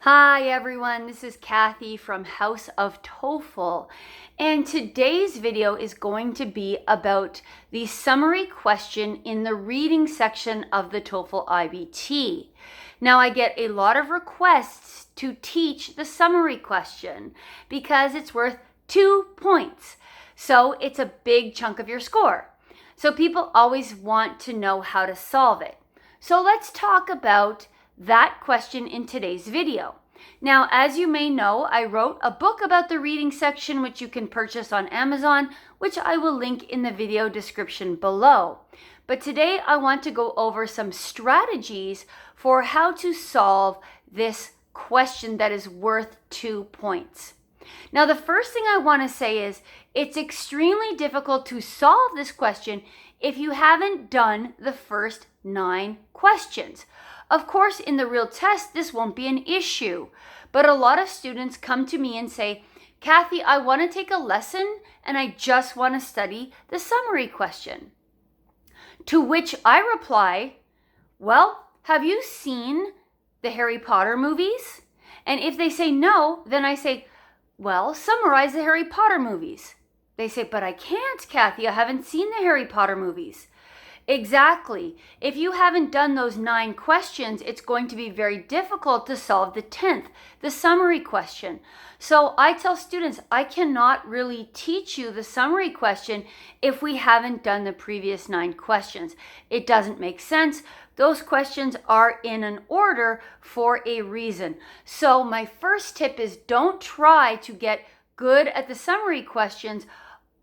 Hi everyone, this is Kathy from House of TOEFL, and today's video is going to be about the summary question in the reading section of the TOEFL IBT. Now I get a lot of requests to teach the summary question because it's worth 2 points, so it's a big chunk of your score. So people always want to know how to solve it. So let's talk about that question in today's video. Now, as you may know, I wrote a book about the reading section, which you can purchase on Amazon, which I will link in the video description below. But today I want to go over some strategies for how to solve this question that is worth 2 points. Now, the first thing I want to say is it's extremely difficult to solve this question if you haven't done the first 9 questions. Of course, in the real test, this won't be an issue, but a lot of students come to me and say, Kathy, I want to take a lesson and I just want to study the summary question. To which I reply, well, have you seen the Harry Potter movies? And if they say no, then I say, well, summarize the Harry Potter movies. They say, but I can't, Kathy, I haven't seen the Harry Potter movies. Exactly. If you haven't done those 9 questions, it's going to be very difficult to solve the 10th, the summary question. So I tell students, I cannot really teach you the summary question if we haven't done the previous 9 questions. It doesn't make sense. Those questions are in an order for a reason. So my first tip is don't try to get good at the summary questions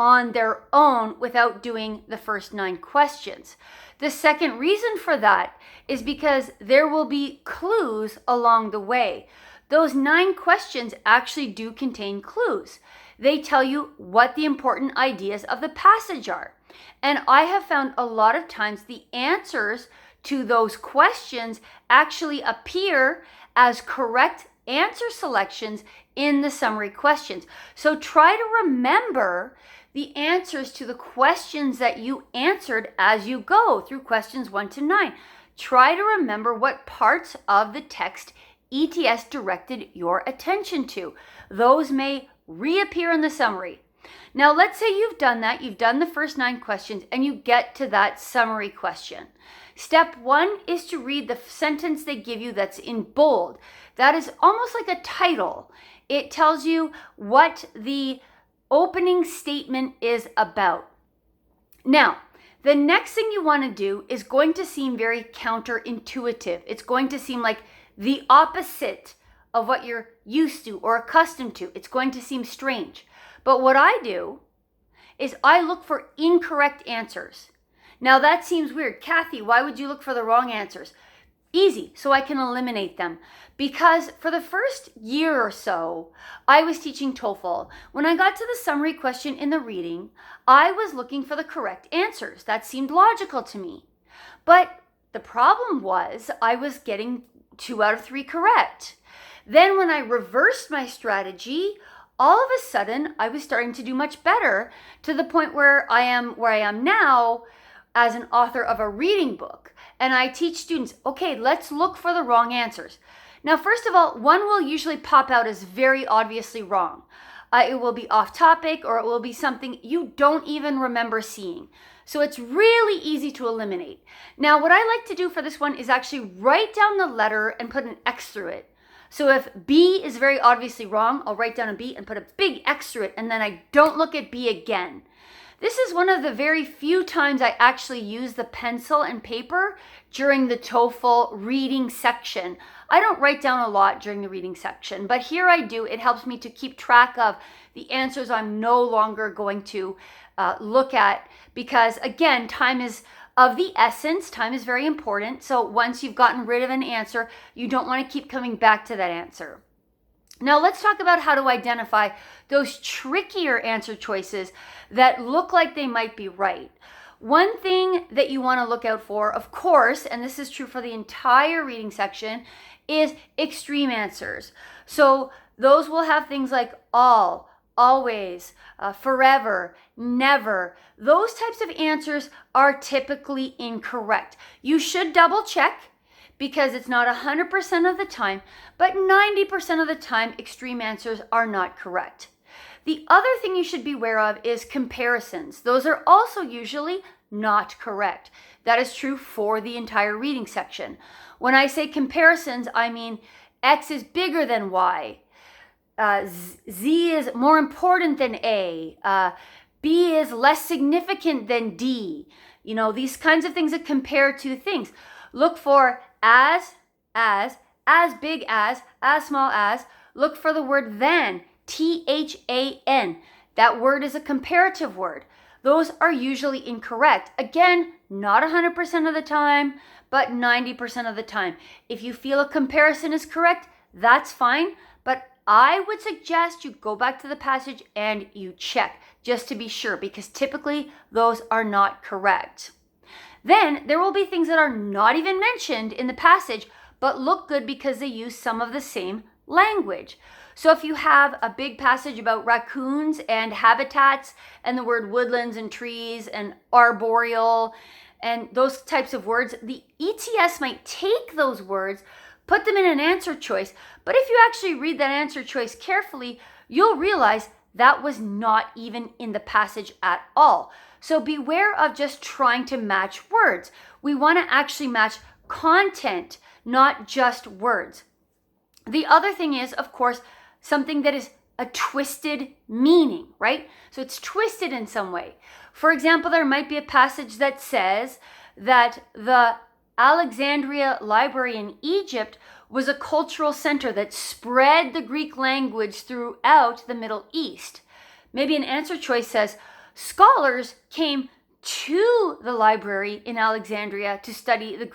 on their own without doing the first 9 questions. The second reason for that is because there will be clues along the way. Those 9 questions actually do contain clues. They tell you what the important ideas of the passage are. And I have found a lot of times the answers to those questions actually appear as correct answer selections in the summary questions. So try to remember the answers to the questions that you answered as you go through questions 1 to 9. Try to remember what parts of the text ETS directed your attention to. Those may reappear in the summary. Now, let's say you've done that, you've done the first 9 questions, and you get to that summary question. Step 1 is to read the sentence they give you that's in bold. That is almost like a title. It tells you what the opening statement is about. Now, the next thing you want to do is going to seem very counterintuitive. It's going to seem like the opposite of what you're used to or accustomed to. It's going to seem strange. But what I do is I look for incorrect answers. Now that seems weird. Kathy, why would you look for the wrong answers? Easy, so I can eliminate them. Because for the first year or so, I was teaching TOEFL. When I got to the summary question in the reading, I was looking for the correct answers. That seemed logical to me. But the problem was I was getting 2 out of 3 correct. Then when I reversed my strategy, all of a sudden I was starting to do much better to the point where I am now as an author of a reading book. And I teach students, okay, let's look for the wrong answers. Now, first of all, one will usually pop out as very obviously wrong. It will be off topic, or it will be something you don't even remember seeing. So it's really easy to eliminate. Now, what I like to do for this one is actually write down the letter and put an X through it. So if B is very obviously wrong, I'll write down a B and put a big X through it, and then I don't look at B again. This is one of the very few times I actually use the pencil and paper during the TOEFL reading section. I don't write down a lot during the reading section, but here I do. It helps me to keep track of the answers I'm no longer going to look at because, again, time is of the essence. Time is very important. So once you've gotten rid of an answer, you don't want to keep coming back to that answer. Now let's talk about how to identify those trickier answer choices that look like they might be right. One thing that you want to look out for, of course, and this is true for the entire reading section, is extreme answers. So those will have things like all, always, forever, never. Those types of answers are typically incorrect. You should double check because it's not 100% of the time, but 90% of the time, extreme answers are not correct. The other thing you should be aware of is comparisons. Those are also usually not correct. That is true for the entire reading section. When I say comparisons, I mean X is bigger than Y. Z is more important than A. B is less significant than D. You know, these kinds of things that compare two things. Look for as big as small as. Look for the word than, THAN. That word is a comparative word. Those are usually incorrect. Again, not 100% of the time, but 90% of the time. If you feel a comparison is correct, that's fine, but I would suggest you go back to the passage and you check just to be sure, because typically those are not correct. Then there will be things that are not even mentioned in the passage, but look good because they use some of the same language. So if you have a big passage about raccoons and habitats and the word woodlands and trees and arboreal and those types of words, the ETS might take those words, put them in an answer choice. But if you actually read that answer choice carefully, you'll realize that was not even in the passage at all. So beware of just trying to match words. We want to actually match content, not just words. The other thing is, of course, something that is a twisted meaning, right? So it's twisted in some way. For example, there might be a passage that says that the Alexandria Library in Egypt was a cultural center that spread the Greek language throughout the Middle East. Maybe an answer choice says, scholars came to the library in Alexandria to study the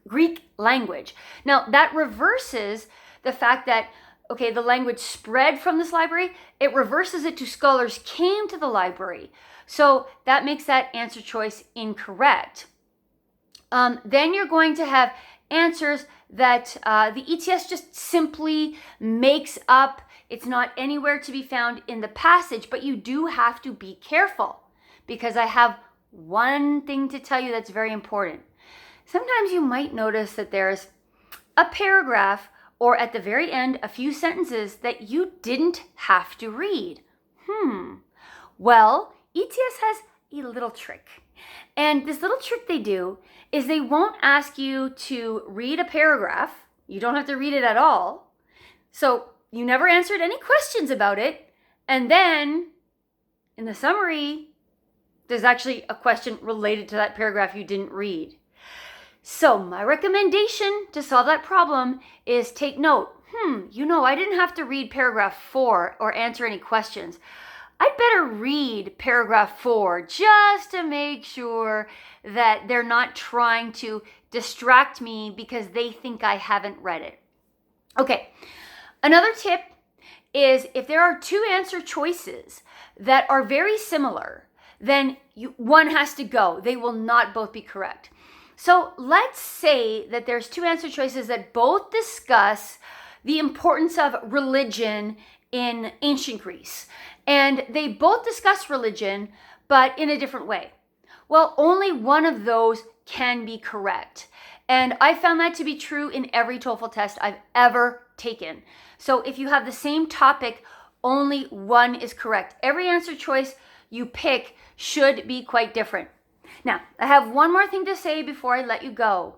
Greek language. Now, that reverses the fact that, okay, the language spread from this library, it reverses it to scholars came to the library. So that makes that answer choice incorrect. Then you're going to have answers that the ETS just simply makes up. It's not anywhere to be found in the passage, but you do have to be careful, because I have one thing to tell you that's very important. Sometimes you might notice that there's a paragraph or at the very end, a few sentences that you didn't have to read. Well, ETS has a little trick. And this little trick they do is they won't ask you to read a paragraph. You don't have to read it at all. So you never answered any questions about it. And then in the summary, there's actually a question related to that paragraph you didn't read. So my recommendation to solve that problem is take note. I didn't have to read paragraph 4 or answer any questions. I'd better read paragraph 4 just to make sure that they're not trying to distract me because they think I haven't read it. Okay, another tip is if there are two answer choices that are very similar, then one has to go. They will not both be correct. So let's say that there's two answer choices that both discuss the importance of religion in ancient Greece. And they both discuss religion, but in a different way. Well, only one of those can be correct. And I found that to be true in every TOEFL test I've ever taken. So if you have the same topic, only one is correct. Every answer choice you pick should be quite different. Now, I have one more thing to say before I let you go.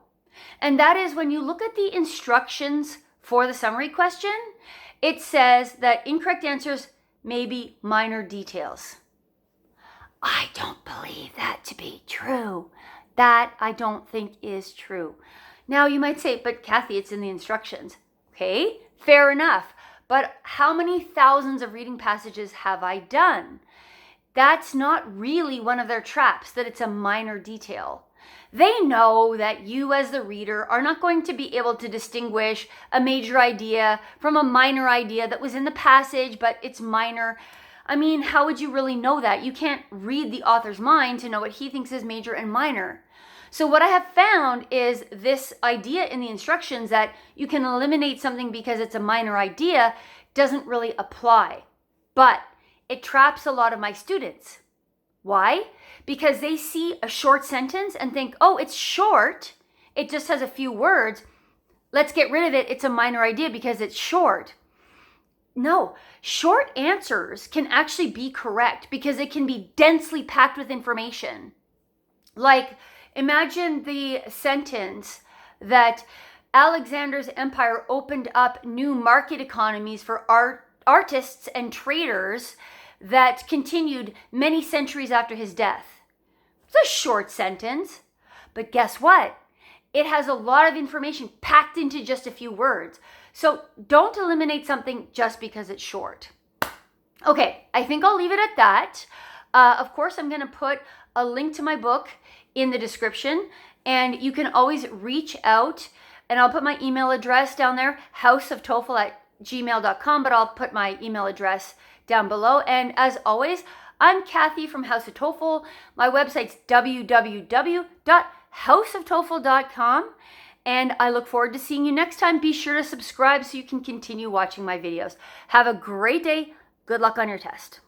And that is when you look at the instructions for the summary question, it says that incorrect answers may be minor details. I don't believe that to be true. That I don't think is true. Now you might say, but Kathy, it's in the instructions. Okay, fair enough. But how many thousands of reading passages have I done? That's not really one of their traps, that it's a minor detail. They know that you as the reader are not going to be able to distinguish a major idea from a minor idea that was in the passage, but it's minor. I mean, how would you really know that? You can't read the author's mind to know what he thinks is major and minor. So what I have found is this idea in the instructions that you can eliminate something because it's a minor idea doesn't really apply. But it traps a lot of my students. Why? Because they see a short sentence and think, oh, it's short. It just has a few words. let's get rid of it. It's a minor idea because it's short. No, short answers can actually be correct because it can be densely packed with information. Like, imagine the sentence that Alexander's empire opened up new market economies for artists and traders that continued many centuries after his death. It's a short sentence, but guess what? It has a lot of information packed into just a few words. So don't eliminate something just because it's short. Okay, I think I'll leave it at that. Of course, I'm going to put a link to my book in the description, and you can always reach out, and I'll put my email address down there, houseoftoefl@gmail.com, but I'll put my email address down below. And as always, I'm Kathy from House of TOEFL. My website's www.houseoftoefl.com. And I look forward to seeing you next time. Be sure to subscribe so you can continue watching my videos. Have a great day. Good luck on your test.